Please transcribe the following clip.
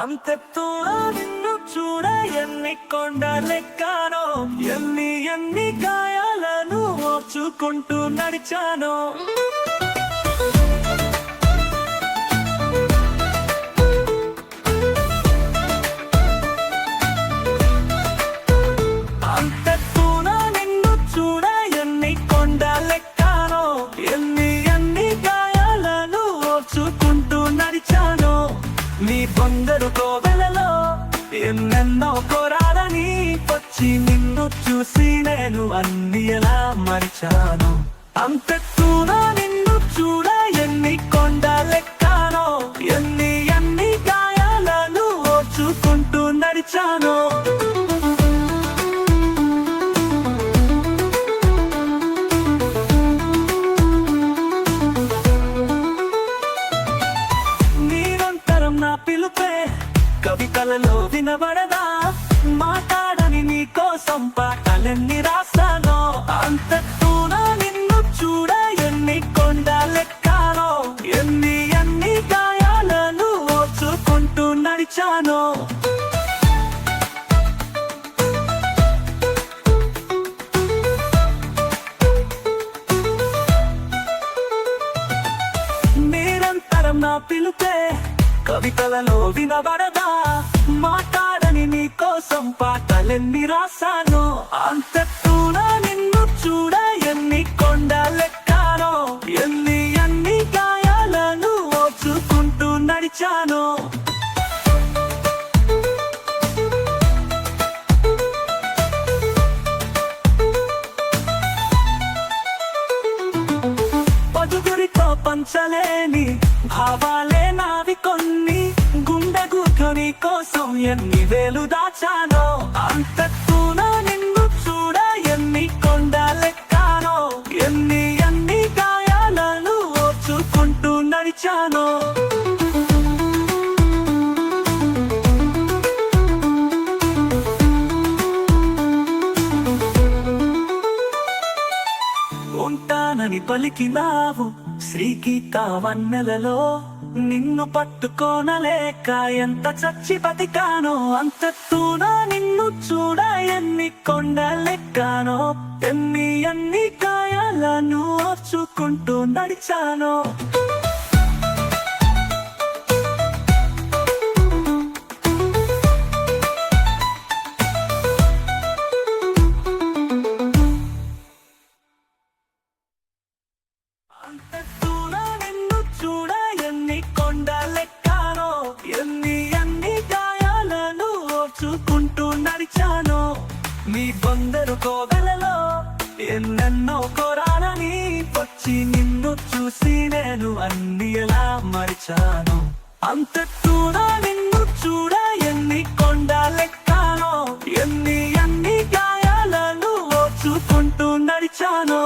అంతెత్తున నిన్ను చూడ ఎన్ని కొండలెక్కానో, ఎన్ని గాయాలను ఓర్చుకుంటూ నడిచానో. అంతెత్తున నిన్ను చూడ ఎన్ని కొండలెక్కానో, ఎన్ని గాయాలను ఓర్చుకుంటూ నడిచానో. నీ బంగారు కోవెలలో ఎన్నెన్నో కోరాలని వచ్చి నిన్ను చూసి నేను అన్ని ఎలా మరిచాను. అంతెత్తున నిన్ను చూడ ఎన్ని కొండలెక్కానో, ఎన్ని గాయాలను ఓర్చుకుంటూ నడిచాను. నా పిలుపే కవితలలో వినబడదా, మాట్లాడని నీ కోసం పాటలెన్ని రాస్తానో. అంతెత్తున నిన్ను చూడ ఎన్ని కొండలెక్కానో, ఎన్ని గాయాలను ఓర్చుకుంటూ నడిచానో. నిరంతరం నా పిలుపే కవితలలో వినబడదా, మాట్లాడని నీ కోసం పాటలెన్ని రాసాను. అంతెత్తున నిన్ను చూడ ఎన్ని కొండలెక్కానో, ఎన్ని గాయాలను ఓర్చుకుంటూ నడిచాను. పదుగురితో పంచలేని భావాలే నావి కొన్ని, గుండె గుర్తుని కోసం ఎన్ని వేలు దాచానో. అంతెత్తున నిన్ను చూడ ఎన్ని కొండలెక్కానో, ఎన్ని గాయాలను ఓర్చుకుంటూ నడిచానో. ఉంటానని పలికినావు శ్రీగీత వన్నెలలో, నిన్ను పట్టుకోనలేక ఎంత చచ్చి బతికానో. అంతెత్తున నిన్ను చూడ ఎన్ని కొండలెక్కానో, ఎన్ని గాయాలను ఓర్చుకుంటూ నడిచానో. అంతెత్తున నిన్ను చూడ ఎన్ని కొండలెక్కానో, ఎన్ని గాయాలను ఓర్చుకుంటూ నడిచానో. నీ బంగారు కోవెలలో ఎన్నెన్నో కోరాలని వచ్చి నిన్ను చూసి నేను అన్ని ఎలా మరిచాను. అంతెత్తున నిన్ను చూడ ఎన్ని కొండలెక్కానో, ఎన్ని గాయాలను ఓర్చుకుంటూ నడిచానో.